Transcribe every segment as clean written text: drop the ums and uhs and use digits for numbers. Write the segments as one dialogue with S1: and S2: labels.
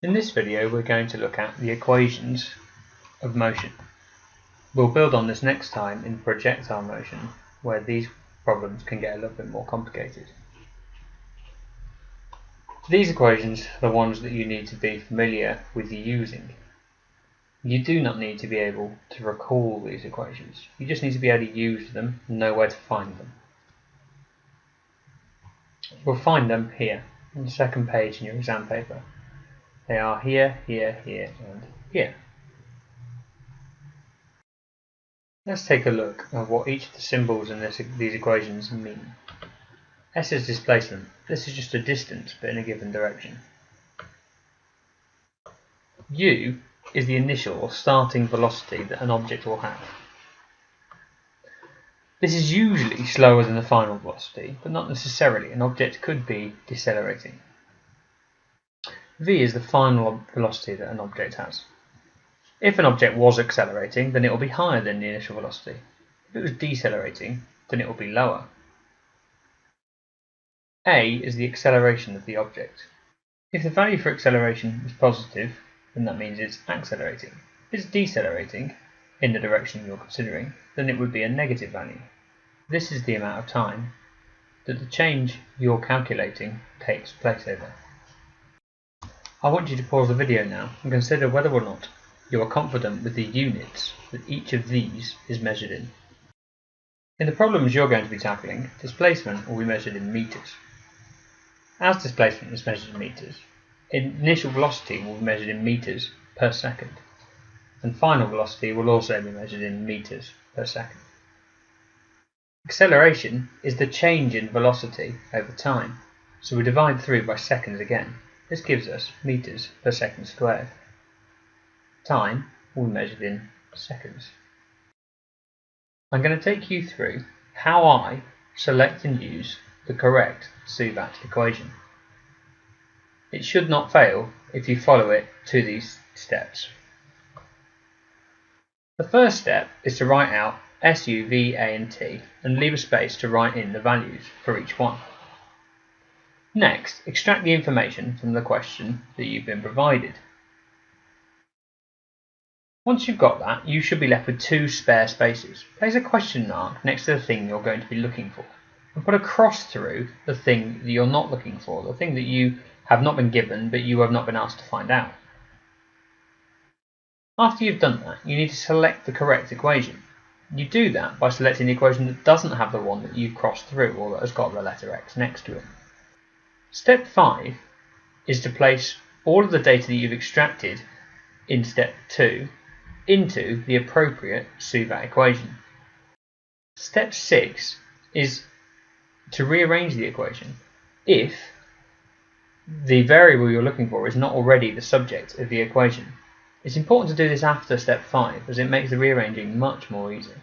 S1: In this video we're going to look at the equations of motion. We'll build on this next time in projectile motion, where these problems can get a little bit more complicated. These equations are the ones that you need to be familiar with using. You do not need to be able to recall these equations. You just need to be able to use them and know where to find them. You'll find them here on the second page in your exam paper. They are here, here, here, and here. Let's take a look at what each of the symbols in these equations mean. S is displacement. This is just a distance, but in a given direction. U is the initial or starting velocity that an object will have. This is usually slower than the final velocity, but not necessarily. An object could be decelerating. V is the final velocity that an object has. If an object was accelerating, then it will be higher than the initial velocity. If it was decelerating, then it will be lower. A is the acceleration of the object. If the value for acceleration is positive, then that means it's accelerating. If it's decelerating, in the direction you're considering, then it would be a negative value. This is the amount of time that the change you're calculating takes place over. I want you to pause the video now and consider whether or not you are confident with the units that each of these is measured in. In the problems you're going to be tackling, displacement will be measured in meters. As displacement is measured in meters, initial velocity will be measured in meters per second, and final velocity will also be measured in meters per second. Acceleration is the change in velocity over time, so we divide through by seconds again. This gives us meters per second squared. Time will be measured in seconds. I'm going to take you through how I select and use the correct SUVAT equation. It should not fail if you follow it to these steps. The first step is to write out S, U, V, A and T and leave a space to write in the values for each one. Next, extract the information from the question that you've been provided. Once you've got that, you should be left with two spare spaces. Place a question mark next to the thing you're going to be looking for, and put a cross through the thing that you're not looking for, the thing that you have not been given but you have not been asked to find out. After you've done that, you need to select the correct equation. You do that by selecting the equation that doesn't have the one that you've crossed through or that has got the letter X next to it. Step 5 is to place all of the data that you've extracted in step 2 into the appropriate SUVAT equation. Step 6 is to rearrange the equation if the variable you're looking for is not already the subject of the equation. It's important to do this after step 5 as it makes the rearranging much more easy.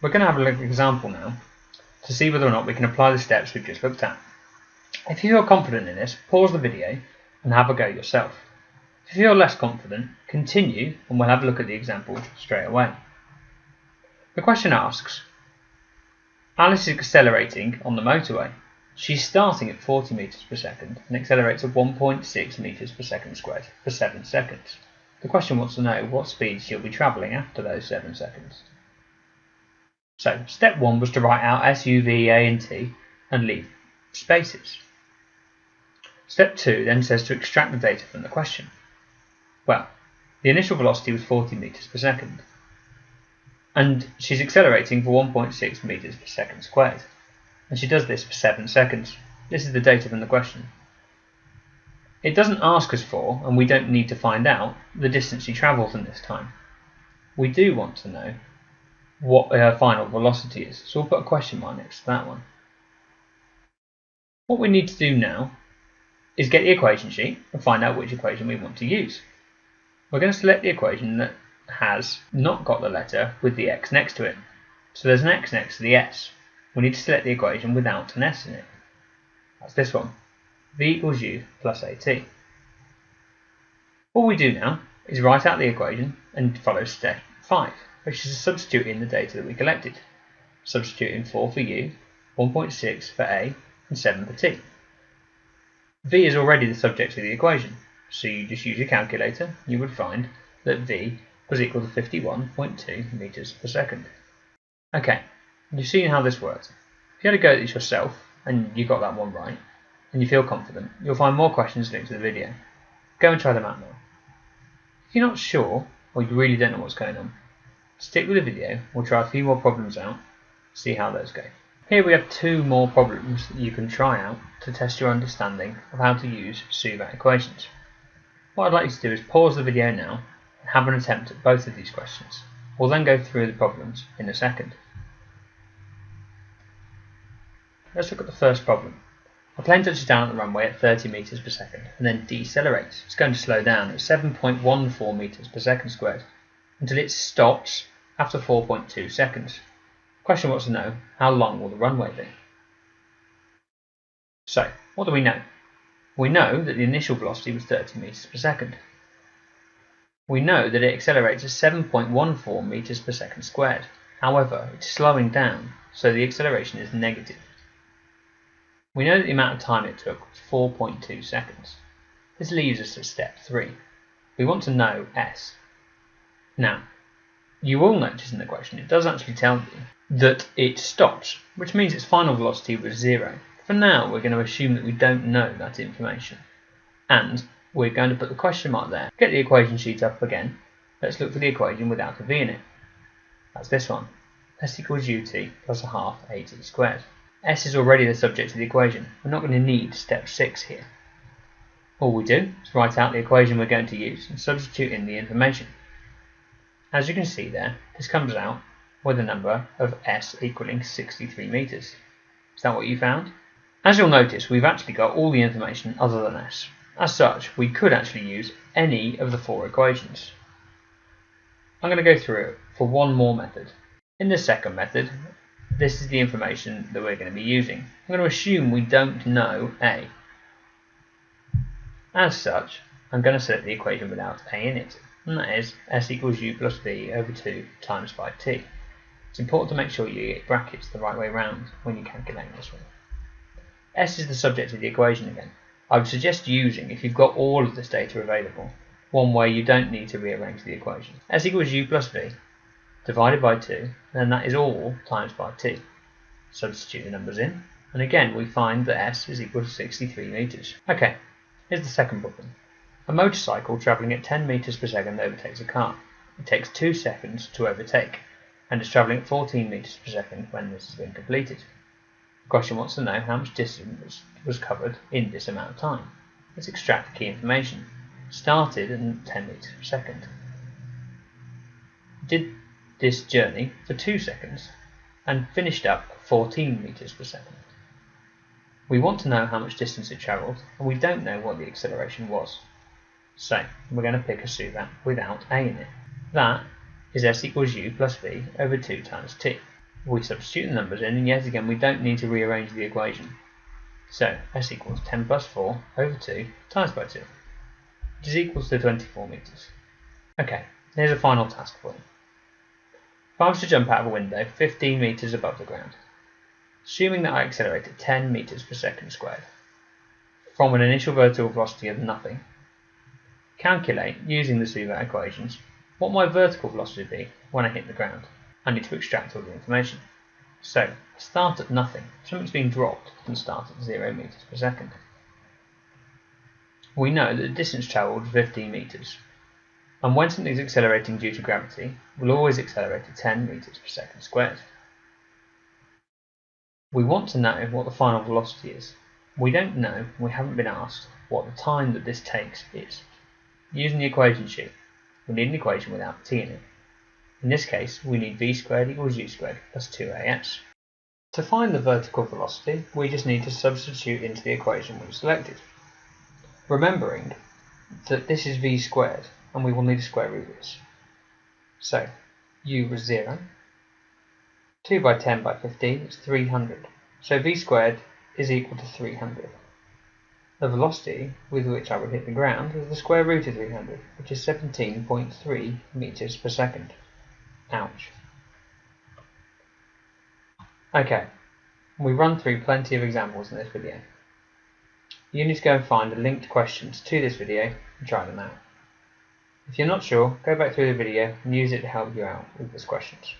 S1: We're going to have a look at an example now to see whether or not we can apply the steps we've just looked at. If you feel confident in this, pause the video and have a go yourself. If you feel less confident, continue and we'll have a look at the example straight away. The question asks, Alice is accelerating on the motorway. She's starting at 40 meters per second and accelerates at 1.6 meters per second squared for 7 seconds. The question wants to know what speed she'll be travelling after those 7 seconds. So, step 1 was to write out S, U, V, A and T and leave spaces. Step 2 then says to extract the data from the question. Well, the initial velocity was 40 meters per second, and she's accelerating for 1.6 meters per second squared, and she does this for 7 seconds. This is the data from the question. It doesn't ask us for, and we don't need to find out, the distance she travels in this time. We do want to know what her final velocity is, so we'll put a question mark next to that one. What we need to do now is get the equation sheet and find out which equation we want to use. We're going to select the equation that has not got the letter with the X next to it. So there's an X next to the S. We need to select the equation without an S in it. That's this one. V equals U plus AT. All we do now is write out the equation and follow step 5, which is to substitute in the data that we collected. Substituting 4 for U, 1.6 for A and 7 for T. v is already the subject of the equation, so you just use your calculator. You would find that v was equal to 51.2 meters per second. Okay, you've seen how this works. If you had a go at this yourself and you got that one right, and you feel confident, you'll find more questions linked to the video. Go and try them out now. If you're not sure, or you really don't know what's going on, stick with the video. We'll try a few more problems out, see how those go. Here we have two more problems that you can try out to test your understanding of how to use SUVAT equations. What I'd like you to do is pause the video now and have an attempt at both of these questions. We'll then go through the problems in a second. Let's look at the first problem. A plane touches down at the runway at 30 meters per second and then decelerates. It's going to slow down at 7.14 meters per second squared until it stops after 4.2 seconds. The question wants to know, how long will the runway be? So, what do we know? We know that the initial velocity was 30 meters per second. We know that it accelerates at 7.14 meters per second squared. However, it's slowing down, so the acceleration is negative. We know that the amount of time it took was 4.2 seconds. This leaves us at step 3. We want to know s. Now, you will notice in the question it does actually tell you that it stops, which means its final velocity was 0. For now, we're going to assume that we don't know that information, and we're going to put the question mark there. Get the equation sheet up again. Let's look for the equation without a v in it. That's this one. S equals ut plus a half at squared. S is already the subject of the equation. We're not going to need step 6 here. All we do is write out the equation we're going to use and substitute in the information. As you can see there, this comes out with a number of s equaling 63 meters. Is that what you found? As you'll notice, we've actually got all the information other than s. As such, we could actually use any of the 4 equations. I'm going to go through it for one more method. In the second method, this is the information that we're going to be using. I'm going to assume we don't know a. As such, I'm going to select the equation without a in it, and that is s equals u plus v over 2 times 5t. It's important to make sure you get brackets the right way round when you calculate this one. S is the subject of the equation again. I would suggest using, if you've got all of this data available, one way you don't need to rearrange the equation. S equals u plus v divided by 2, and then that is all times by t. Substitute the numbers in, and again we find that s is equal to 63 meters. Okay, here's the second problem. A motorcycle travelling at 10 meters per second overtakes a car. It takes 2 seconds to overtake, and is travelling at 14 meters per second when this has been completed. The question wants to know how much distance was covered in this amount of time. Let's extract the key information. Started at 10 meters per second. Did this journey for 2 seconds and finished up at 14 meters per second. We want to know how much distance it travelled, and we don't know what the acceleration was. So we're going to pick a SUVAT without a in it. That is s equals u plus v over 2 times t. We substitute the numbers in, and yet again we don't need to rearrange the equation. So s equals 10 plus 4 over 2 times by 2, which is equals to 24 meters. Okay, here's a final task for you. If I was to jump out of a window 15 meters above the ground, assuming that I accelerate at 10 meters per second squared, from an initial vertical velocity of nothing, calculate, using the SUVAT equations, what my vertical velocity would be when I hit the ground. I need to extract all the information. So, start at nothing. Something's being dropped and start at 0 meters per second. We know that the distance travelled is 15 meters. And when something is accelerating due to gravity, we'll always accelerate at 10 meters per second squared. We want to know what the final velocity is. We don't know, we haven't been asked, what the time that this takes is. Using the equation sheet, we need an equation without t in it. In this case, we need v squared equals u squared plus 2as. To find the vertical velocity, we just need to substitute into the equation we've selected. Remembering that this is v squared, and we will need to square root this. So, u was 0, 2 by 10 by 15 is 300, so v squared is equal to 300. The velocity with which I would hit the ground is the square root of 300, which is 17.3 meters per second. Ouch. Okay, we run through plenty of examples in this video. you need to go and find the linked questions to this video and try them out. If you're not sure, go back through the video and use it to help you out with these questions.